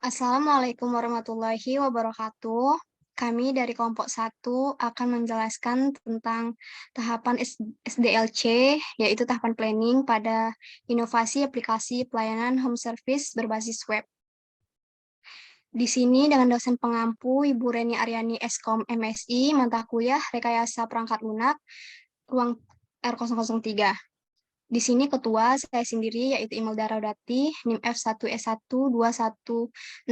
Assalamualaikum warahmatullahi wabarakatuh. Kami dari kelompok 1 akan menjelaskan tentang tahapan SDLC, yaitu tahapan planning pada inovasi aplikasi pelayanan home service berbasis web. Di sini dengan dosen pengampu Ibu Reni Aryani Eskom MSI, mata kuliah Rekayasa Perangkat Lunak, ruang R003. Di sini ketua saya sendiri yaitu Imelda Raudati, NIM F1S1 21092,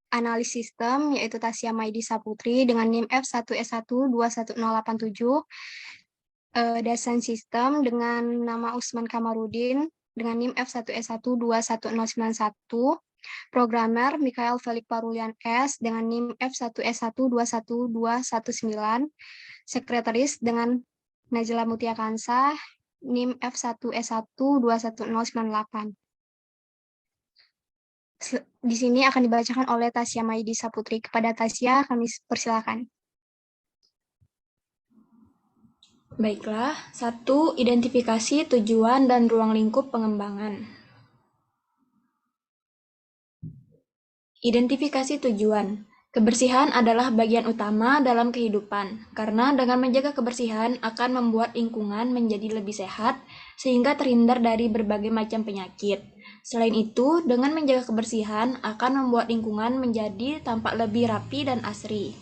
analis sistem yaitu Tasya Maidi Saputri dengan NIM F1S1 21087, desain sistem dengan nama Usman Kamarudin dengan NIM F1S1 21091, programmer Mikael Felix Parulian S dengan NIM F1S1 21219, sekretaris dengan Najla Mutia Kansah, NIM F1S1 21098. Di sini akan dibacakan oleh Tasya Maidi Saputri. Kepada Tasya, kami persilakan. Baiklah, 1. Identifikasi tujuan dan ruang lingkup pengembangan. Identifikasi tujuan. Kebersihan adalah bagian utama dalam kehidupan, karena dengan menjaga kebersihan akan membuat lingkungan menjadi lebih sehat, sehingga terhindar dari berbagai macam penyakit. Selain itu, dengan menjaga kebersihan akan membuat lingkungan menjadi tampak lebih rapi dan asri.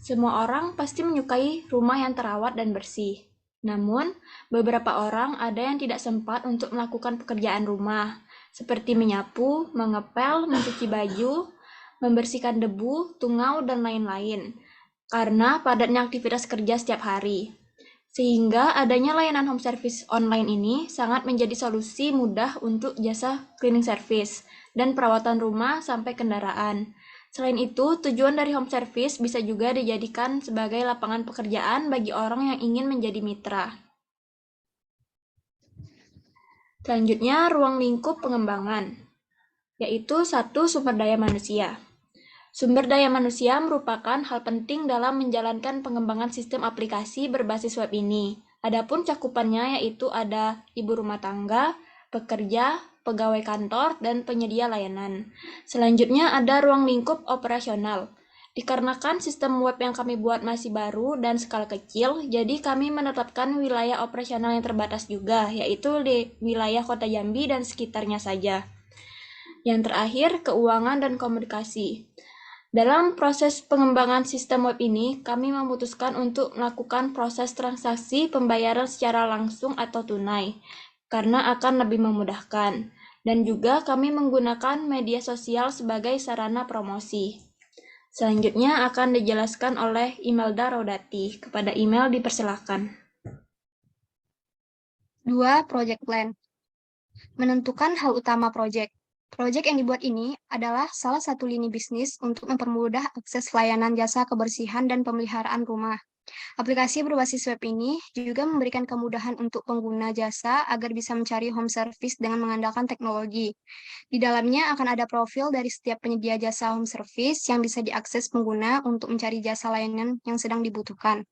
Semua orang pasti menyukai rumah yang terawat dan bersih. Namun, beberapa orang ada yang tidak sempat untuk melakukan pekerjaan rumah, seperti menyapu, mengepel, mencuci baju, membersihkan debu, tungau, dan lain-lain, karena padatnya aktivitas kerja setiap hari. Sehingga adanya layanan home service online ini sangat menjadi solusi mudah untuk jasa cleaning service dan perawatan rumah sampai kendaraan. Selain itu, tujuan dari home service bisa juga dijadikan sebagai lapangan pekerjaan bagi orang yang ingin menjadi mitra. Selanjutnya, ruang lingkup pengembangan, yaitu 1. Sumber daya manusia. Sumber daya manusia merupakan hal penting dalam menjalankan pengembangan sistem aplikasi berbasis web ini. Adapun cakupannya yaitu ada ibu rumah tangga, pekerja, pegawai kantor, dan penyedia layanan. Selanjutnya ada ruang lingkup operasional. Dikarenakan sistem web yang kami buat masih baru dan skala kecil, jadi kami menetapkan wilayah operasional yang terbatas juga, yaitu di wilayah Kota Jambi dan sekitarnya saja. Yang terakhir, keuangan dan komunikasi. Dalam proses pengembangan sistem web ini, kami memutuskan untuk melakukan proses transaksi pembayaran secara langsung atau tunai, karena akan lebih memudahkan. Dan juga kami menggunakan media sosial sebagai sarana promosi. Selanjutnya akan dijelaskan oleh Imelda Raudati. Kepada email dipersilakan. 2. Project Plan. Menentukan hal utama project. Project yang dibuat ini adalah salah satu lini bisnis untuk mempermudah akses layanan jasa kebersihan dan pemeliharaan rumah. Aplikasi berbasis web ini juga memberikan kemudahan untuk pengguna jasa agar bisa mencari home service dengan mengandalkan teknologi. Di dalamnya akan ada profil dari setiap penyedia jasa home service yang bisa diakses pengguna untuk mencari jasa layanan yang sedang dibutuhkan.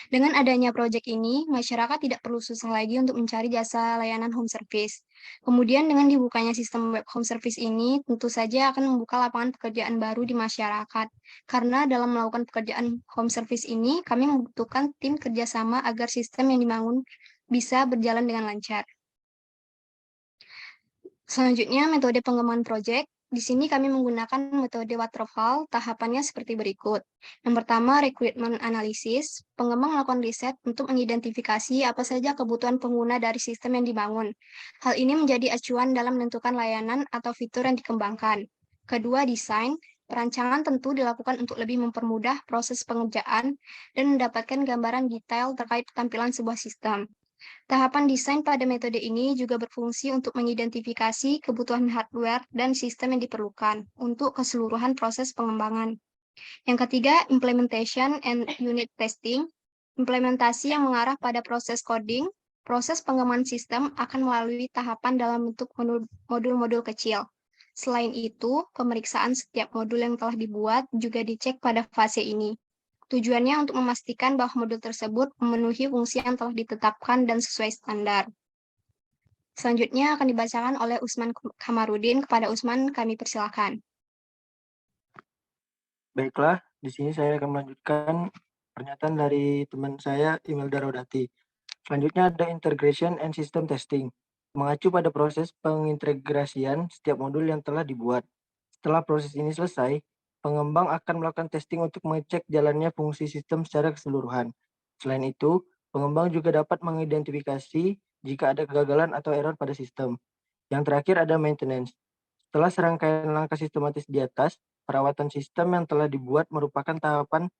Dengan adanya proyek ini, masyarakat tidak perlu susah lagi untuk mencari jasa layanan home service. Kemudian dengan dibukanya sistem web home service ini, tentu saja akan membuka lapangan pekerjaan baru di masyarakat. Karena dalam melakukan pekerjaan home service ini, kami membutuhkan tim kerjasama agar sistem yang dibangun bisa berjalan dengan lancar. Selanjutnya, metode pengembangan proyek. Di sini kami menggunakan metode waterfall, tahapannya seperti berikut. Yang pertama, requirement analysis. Pengembang melakukan riset untuk mengidentifikasi apa saja kebutuhan pengguna dari sistem yang dibangun. Hal ini menjadi acuan dalam menentukan layanan atau fitur yang dikembangkan. Kedua, desain. Perancangan tentu dilakukan untuk lebih mempermudah proses pengerjaan dan mendapatkan gambaran detail terkait tampilan sebuah sistem. Tahapan desain pada metode ini juga berfungsi untuk mengidentifikasi kebutuhan hardware dan sistem yang diperlukan untuk keseluruhan proses pengembangan. Yang ketiga, implementation and unit testing. Implementasi yang mengarah pada proses coding. Proses pengembangan sistem akan melalui tahapan dalam bentuk modul-modul kecil. Selain itu, pemeriksaan setiap modul yang telah dibuat juga dicek pada fase ini. Tujuannya untuk memastikan bahwa modul tersebut memenuhi fungsi yang telah ditetapkan dan sesuai standar. Selanjutnya akan dibacakan oleh Usman Kamarudin. Kepada Usman, kami persilakan. Baiklah, di sini saya akan melanjutkan pernyataan dari teman saya, Imelda Rodati. Selanjutnya ada integration and system testing. Mengacu pada proses pengintegrasian setiap modul yang telah dibuat. Setelah proses ini selesai, pengembang akan melakukan testing untuk mengecek jalannya fungsi sistem secara keseluruhan. Selain itu, pengembang juga dapat mengidentifikasi jika ada kegagalan atau error pada sistem. Yang terakhir ada maintenance. Setelah serangkaian langkah sistematis di atas, perawatan sistem yang telah dibuat merupakan tahapan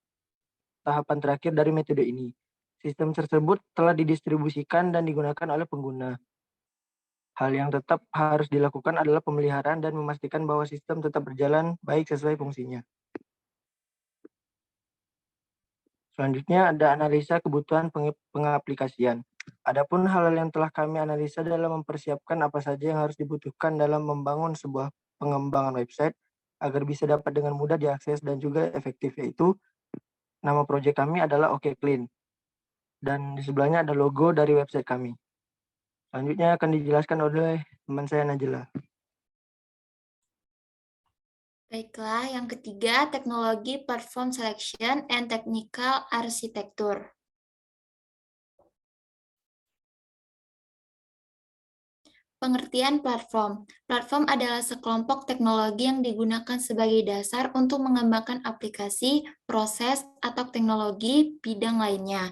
terakhir dari metode ini. Sistem tersebut telah didistribusikan dan digunakan oleh pengguna. Hal yang tetap harus dilakukan adalah pemeliharaan dan memastikan bahwa sistem tetap berjalan baik sesuai fungsinya. Selanjutnya ada analisa kebutuhan pengaplikasian. Adapun hal-hal yang telah kami analisa dalam mempersiapkan apa saja yang harus dibutuhkan dalam membangun sebuah pengembangan website agar bisa dapat dengan mudah diakses dan juga efektif, yaitu nama proyek kami adalah OKClean dan di sebelahnya ada logo dari website kami. Selanjutnya akan dijelaskan oleh teman saya Najila. Baiklah, yang ketiga, teknologi platform selection and technical architecture. Pengertian platform. Platform adalah sekelompok teknologi yang digunakan sebagai dasar untuk mengembangkan aplikasi, proses, atau teknologi bidang lainnya.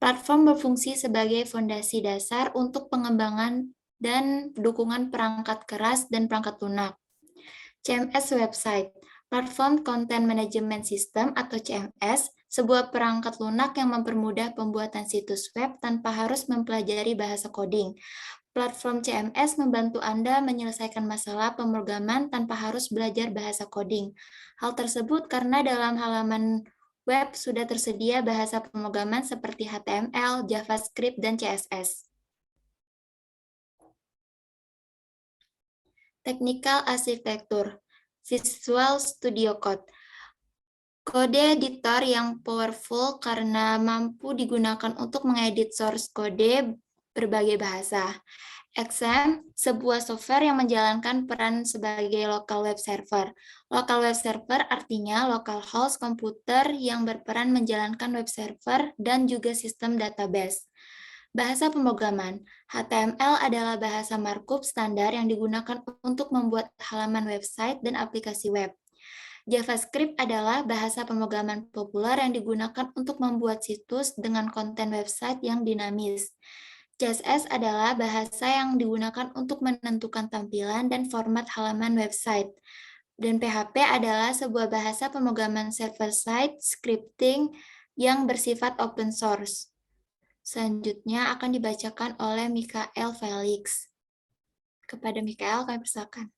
Platform berfungsi sebagai fondasi dasar untuk pengembangan dan dukungan perangkat keras dan perangkat lunak. CMS Website, Platform Content Management System atau CMS, sebuah perangkat lunak yang mempermudah pembuatan situs web tanpa harus mempelajari bahasa coding. Platform CMS membantu Anda menyelesaikan masalah pemrograman tanpa harus belajar bahasa coding. Hal tersebut karena dalam halaman web sudah tersedia bahasa pemrograman seperti HTML, JavaScript, dan CSS. Technical Architecture, Visual Studio Code. Kode editor yang powerful karena mampu digunakan untuk mengedit source kode berbagai bahasa. XAMPP, sebuah software yang menjalankan peran sebagai local web server. Local web server artinya local host komputer yang berperan menjalankan web server dan juga sistem database. Bahasa pemrograman. HTML adalah bahasa markup standar yang digunakan untuk membuat halaman website dan aplikasi web. JavaScript adalah bahasa pemrograman populer yang digunakan untuk membuat situs dengan konten website yang dinamis. CSS adalah bahasa yang digunakan untuk menentukan tampilan dan format halaman website. Dan PHP adalah sebuah bahasa pemrograman server-side scripting yang bersifat open source. Selanjutnya akan dibacakan oleh Mikael Felix. Kepada Mikael, kami persilakan.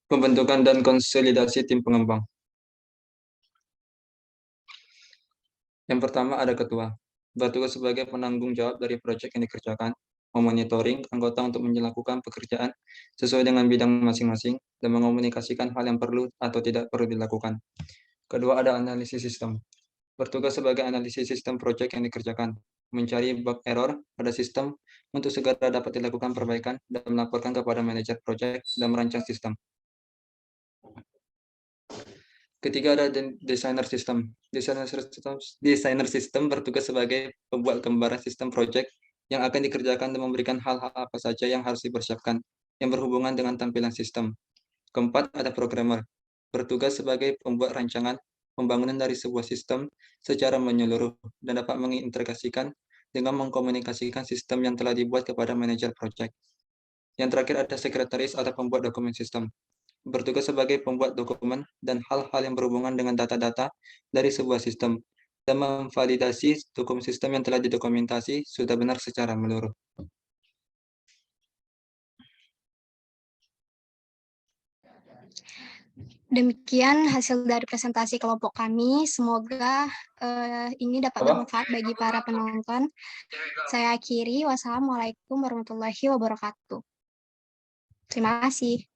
Pembentukan dan konsolidasi tim pengembang. Yang pertama ada ketua, bertugas sebagai penanggung jawab dari proyek yang dikerjakan, memonitoring anggota untuk melakukan pekerjaan sesuai dengan bidang masing-masing, dan mengomunikasikan hal yang perlu atau tidak perlu dilakukan. Kedua ada analisis sistem, bertugas sebagai analisis sistem proyek yang dikerjakan, mencari bug error pada sistem untuk segera dapat dilakukan perbaikan dan melaporkan kepada manajer proyek dan merancang sistem. Ketiga ada desainer sistem. Desainer sistem bertugas sebagai pembuat gambaran sistem project yang akan dikerjakan dan memberikan hal-hal apa saja yang harus dipersiapkan yang berhubungan dengan tampilan sistem. Keempat ada programmer, bertugas sebagai pembuat rancangan pembangunan dari sebuah sistem secara menyeluruh dan dapat mengintegrasikan dengan mengkomunikasikan sistem yang telah dibuat kepada manajer project. Yang terakhir ada sekretaris atau pembuat dokumen sistem, bertugas sebagai pembuat dokumen dan hal-hal yang berhubungan dengan data-data dari sebuah sistem, dan memvalidasi dokumen sistem yang telah didokumentasi sudah benar secara menyeluruh. Demikian hasil dari presentasi kelompok kami. Semoga ini dapat bermanfaat bagi para penonton. Saya akhiri. Wassalamualaikum warahmatullahi wabarakatuh. Terima kasih.